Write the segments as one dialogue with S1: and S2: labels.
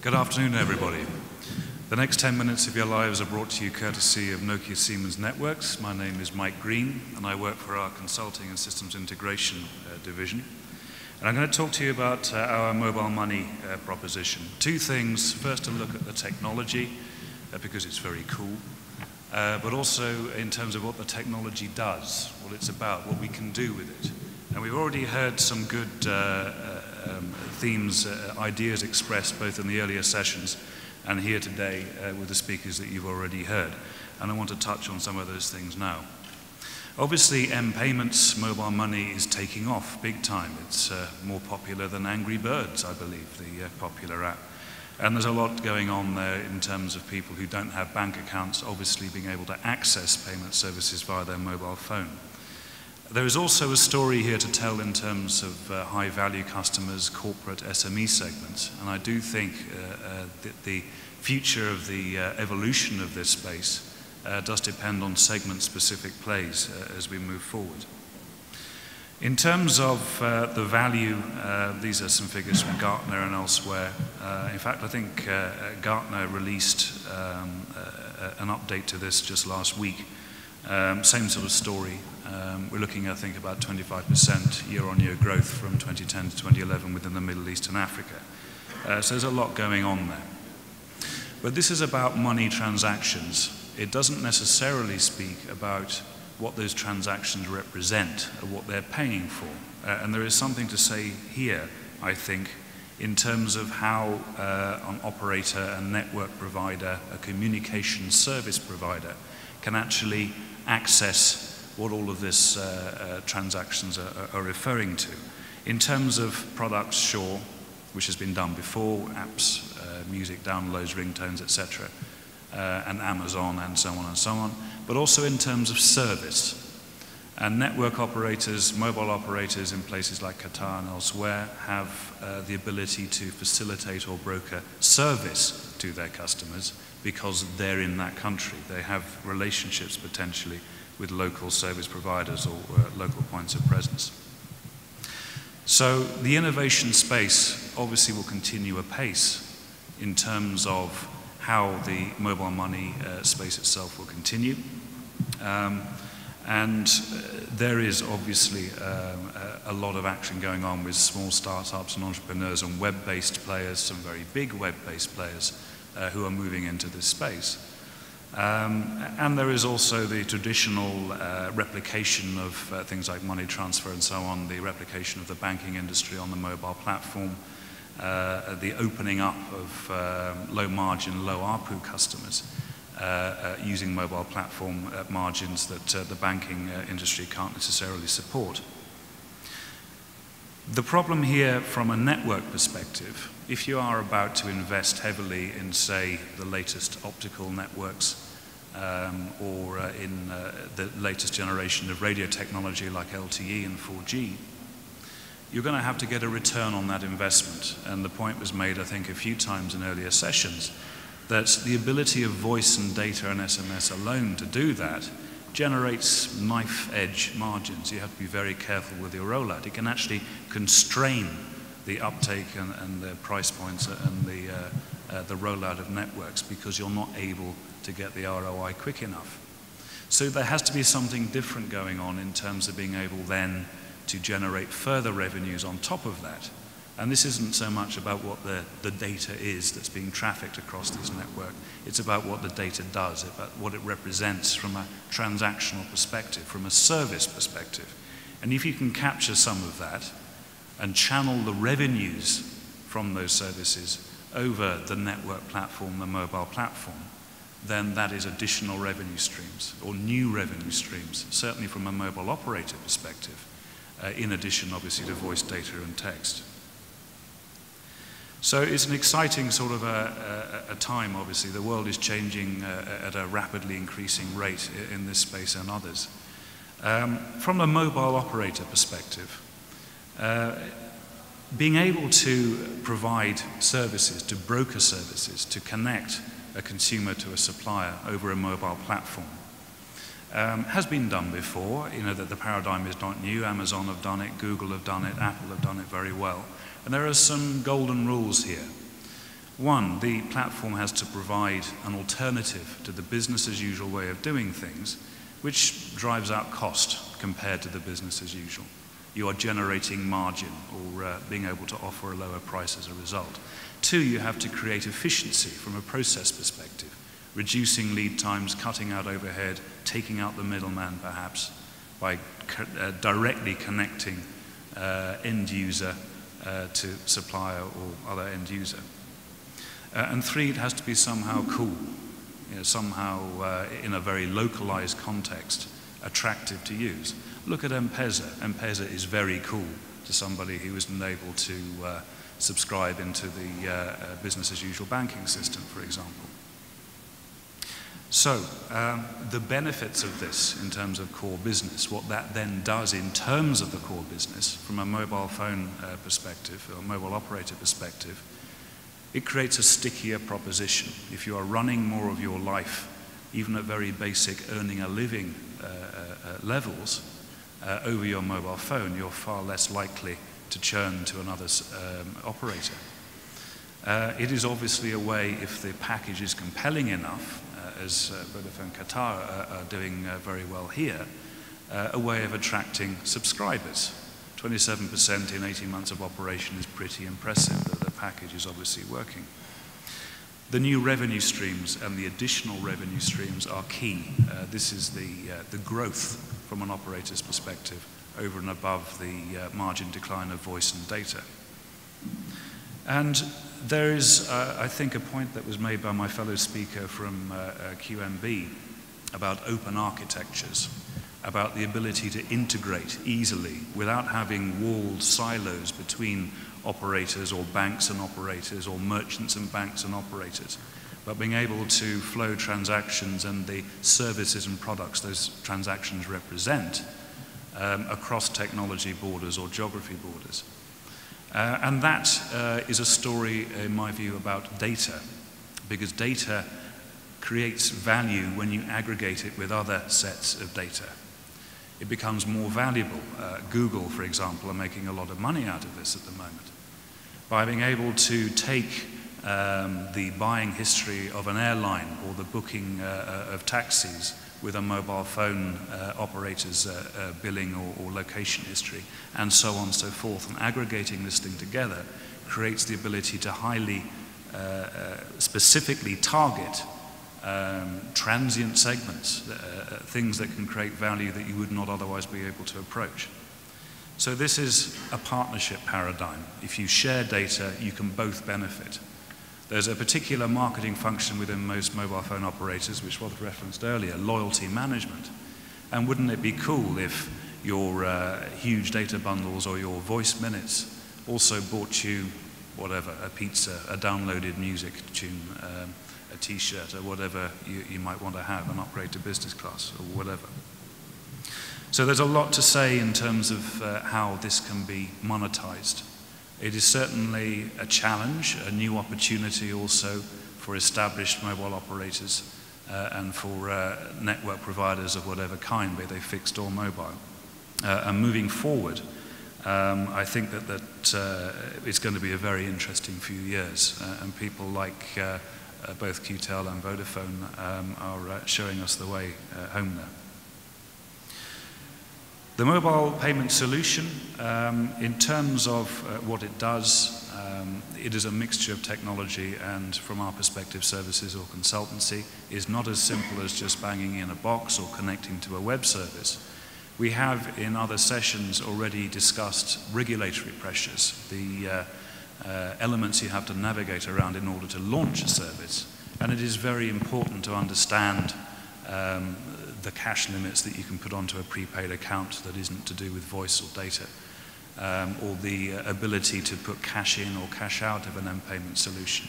S1: Good afternoon, everybody. The next 10 minutes of your lives are brought to you courtesy of Nokia Siemens Networks. My name is Mike Green, and I work for our Consulting and Systems Integration division. And I'm going to talk to you about our mobile money proposition. Two things. First, to look at the technology, because it's very cool, but also in terms of what the technology does, what it's about, what we can do with it. And we've already heard some good themes, ideas expressed both in the earlier sessions and here today with the speakers that you've already heard. And I want to touch on some of those things now. Obviously, M-Payments, mobile money, is taking off big time. It's more popular than Angry Birds, I believe, the popular app. And there's a lot going on there in terms of people who don't have bank accounts, obviously being able to access payment services via their mobile phone. There is also a story here to tell in terms of high-value customers, corporate SME segments, and I do think that the future of the evolution of this space does depend on segment-specific plays as we move forward. In terms of the value, these are some figures from Gartner and elsewhere. In fact, I think Gartner released an update to this just last week. Same sort of story. We're looking, I think, about 25% year-on-year growth from 2010 to 2011 within the Middle East and Africa. So there's a lot going on there. But this is about money transactions. It doesn't necessarily speak about what those transactions represent or what they're paying for. And there is something to say here, I think, in terms of how an operator, a network provider, a communication service provider can actually access what all of this transactions are referring to. In terms of products, sure, which has been done before, apps, music downloads, ringtones, etc., and Amazon and so on, but also in terms of service. And network operators, mobile operators in places like Qatar and elsewhere have the ability to facilitate or broker service to their customers because they're in that country. They have relationships potentially with local service providers or local points of presence. So the innovation space obviously will continue apace in terms of how the mobile money space itself will continue. And there is obviously a lot of action going on with small startups and entrepreneurs and web-based players, some very big web-based players who are moving into this space. And there is also the traditional replication of things like money transfer and so on, the replication of the banking industry on the mobile platform, the opening up of low margin, low ARPU customers using mobile platform at margins that the banking industry can't necessarily support. The problem here from a network perspective, if you are about to invest heavily in, say, the latest optical networks or in the latest generation of radio technology like LTE and 4G, you're going to have to get a return on that investment. And the point was made, I think, a few times in earlier sessions, that the ability of voice and data and SMS alone to do that generates knife-edge margins. You have to be very careful with your rollout. It can actually constrain the uptake and the price points and the rollout of networks because you're not able to get the ROI quick enough. So there has to be something different going on in terms of being able then to generate further revenues on top of that. And this isn't so much about what the data is that's being trafficked across this network. It's about what the data does, about what it represents from a transactional perspective, from a service perspective. And if you can capture some of that and channel the revenues from those services over the network platform, the mobile platform, then that is additional revenue streams or new revenue streams, certainly from a mobile operator perspective, in addition obviously to voice, data and text. So it's an exciting sort of a time, obviously. The world is changing at a rapidly increasing rate in this space and others. From a mobile operator perspective, being able to provide services, to broker services, to connect a consumer to a supplier over a mobile platform has been done before. You know that the paradigm is not new. Amazon have done it, Google have done it, Apple have done it very well. And there are some golden rules here. One, the platform has to provide an alternative to the business as usual way of doing things, which drives out cost compared to the business as usual. You are generating margin or being able to offer a lower price as a result. Two, you have to create efficiency from a process perspective, reducing lead times, cutting out overhead, taking out the middleman perhaps, by directly connecting end user to supplier or other end user. And three, it has to be somehow cool, somehow in a very localized context, attractive to use. Look at M-Pesa. M-Pesa is very cool to somebody who isn't able to subscribe into the business as usual banking system, for example. So the benefits of this in terms of core business, what that then does in terms of the core business from a mobile phone perspective or mobile operator perspective, it creates a stickier proposition. If you are running more of your life, even at very basic earning a living levels, over your mobile phone, you're far less likely to churn to another operator. It is obviously a way, if the package is compelling enough, as Vodafone Qatar are doing very well here, a way of attracting subscribers. 27% in 18 months of operation is pretty impressive. The package is obviously working. The new revenue streams and the additional revenue streams are key. This is the growth from an operator's perspective over and above the margin decline of voice and data. And there is, I think, a point that was made by my fellow speaker from QMB about open architectures, about the ability to integrate easily without having walled silos between operators or banks and operators or merchants and banks and operators, but being able to flow transactions and the services and products those transactions represent across technology borders or geography borders. And that is a story, in my view, about data, because data creates value when you aggregate it with other sets of data. It becomes more valuable. Google, for example, are making a lot of money out of this at the moment. By being able to take the buying history of an airline or the booking of taxis with a mobile phone operator's billing or location history, and so on and so forth, and aggregating this thing together creates the ability to highly specifically target transient segments, things that can create value that you would not otherwise be able to approach. So this is a partnership paradigm. If you share data, you can both benefit. There's a particular marketing function within most mobile phone operators, which was referenced earlier, loyalty management. And wouldn't it be cool if your huge data bundles or your voice minutes also bought you whatever, a pizza, a downloaded music tune, a t-shirt, or whatever you might want to have, an upgrade to business class or whatever. So there's a lot to say in terms of how this can be monetized. It is certainly a challenge, a new opportunity also for established mobile operators and for network providers of whatever kind, be they fixed or mobile. And moving forward, I think that it's going to be a very interesting few years, and people like both QTEL and Vodafone are showing us the way home there. The mobile payment solution, in terms of what it does, it is a mixture of technology and, from our perspective, services or consultancy. Is not as simple as just banging in a box or connecting to a web service. We have, in other sessions, already discussed regulatory pressures, the elements you have to navigate around in order to launch a service. And it is very important to understand the cash limits that you can put onto a prepaid account that isn't to do with voice or data, or the ability to put cash in or cash out of an M-payment solution.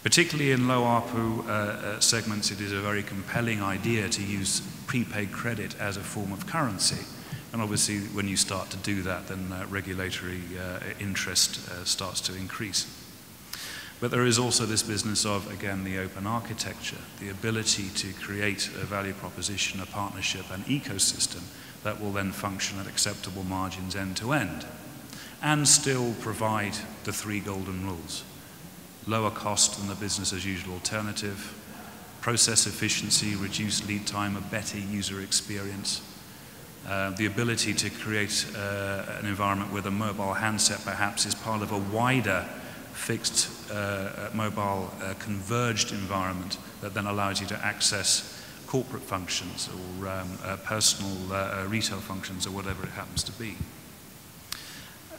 S1: Particularly in low ARPU segments, it is a very compelling idea to use prepaid credit as a form of currency. And obviously, when you start to do that, then regulatory interest starts to increase. But there is also this business of, again, the open architecture, the ability to create a value proposition, a partnership, an ecosystem that will then function at acceptable margins end to end, and still provide the three golden rules. lower cost than the business as usual alternative, process efficiency, reduced lead time, a better user experience, the ability to create an environment where the mobile handset perhaps is part of a wider fixed mobile converged environment that then allows you to access corporate functions or personal retail functions or whatever it happens to be.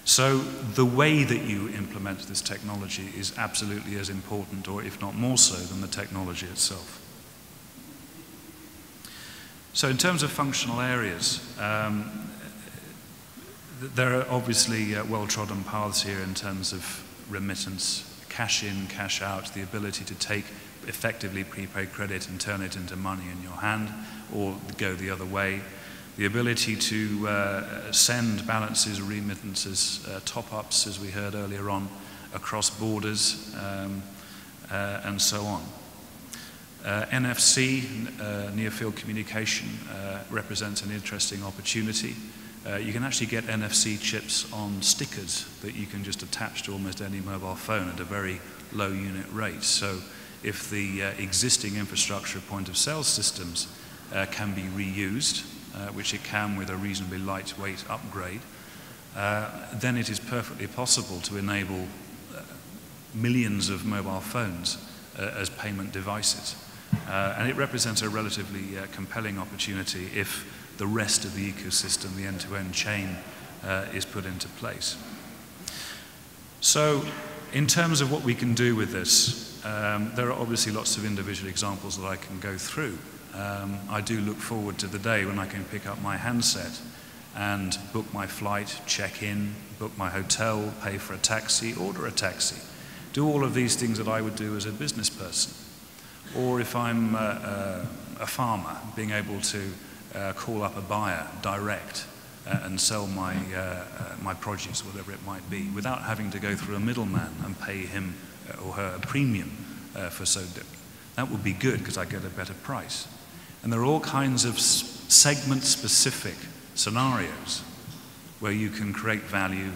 S1: So the way that you implement this technology is absolutely as important, or if not more so, than the technology itself. So in terms of functional areas, there are obviously well-trodden paths here in terms of remittance, cash in, cash out, the ability to take effectively prepaid credit and turn it into money in your hand, or go the other way. The ability to send balances, remittances, top-ups, as we heard earlier on, across borders, and so on. NFC, near-field communication, represents an interesting opportunity. You can actually get NFC chips on stickers that you can just attach to almost any mobile phone at a very low unit rate. So if the existing infrastructure of point-of-sale systems can be reused, which it can with a reasonably lightweight upgrade, then it is perfectly possible to enable millions of mobile phones as payment devices. And it represents a relatively compelling opportunity if the rest of the ecosystem, the end-to-end chain, is put into place. So in terms of what we can do with this, there are obviously lots of individual examples that I can go through. I do look forward to the day when I can pick up my handset and book my flight, check in, book my hotel, pay for a taxi, order a taxi, do all of these things that I would do as a business person. Or if I'm a farmer, being able to call up a buyer direct and sell my produce, whatever it might be, without having to go through a middleman and pay him or her a premium for so doing. That would be good because I get a better price. And there are all kinds of segment-specific scenarios where you can create value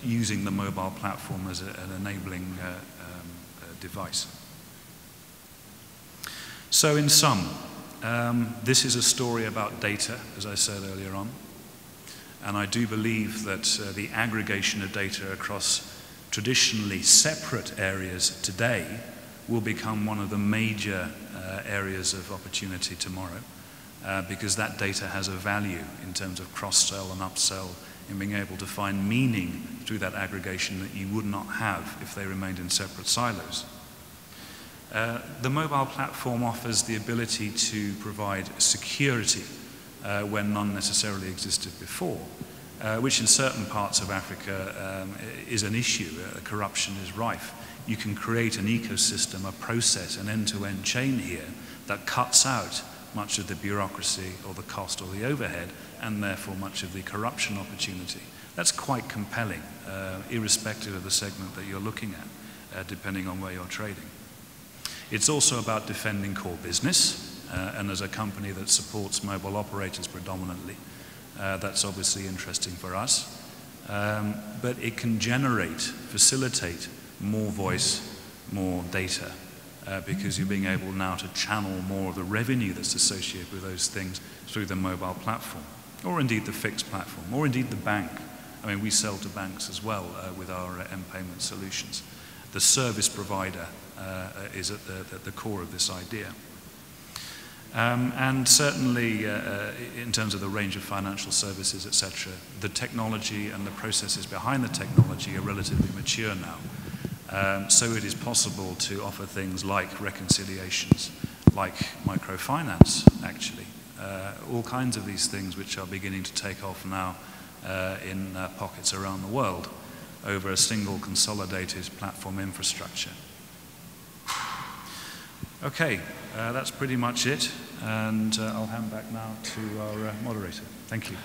S1: using the mobile platform as an enabling device. So in sum, this is a story about data, as I said earlier on. And I do believe that the aggregation of data across traditionally separate areas today will become one of the major areas of opportunity tomorrow, because that data has a value in terms of cross-sell and upsell, in being able to find meaning through that aggregation that you would not have if they remained in separate silos. The mobile platform offers the ability to provide security when none necessarily existed before, which in certain parts of Africa is an issue. Corruption is rife. You can create an ecosystem, a process, an end-to-end chain here that cuts out much of the bureaucracy or the cost or the overhead, and therefore much of the corruption opportunity. That's quite compelling, irrespective of the segment that you're looking at, depending on where you're trading. It's also about defending core business, and as a company that supports mobile operators predominantly, that's obviously interesting for us. But it can facilitate more voice, more data, because you're being able now to channel more of the revenue that's associated with those things through the mobile platform, or indeed the fixed platform, or indeed the bank. I mean, we sell to banks as well with our M-payment solutions. The service provider is at the core of this idea. And certainly, in terms of the range of financial services, etc., the technology and the processes behind the technology are relatively mature now. So it is possible to offer things like reconciliations, like microfinance, actually. All kinds of these things which are beginning to take off now in pockets around the world over a single consolidated platform infrastructure. Okay, that's pretty much it, and I'll hand back now to our moderator. Thank you.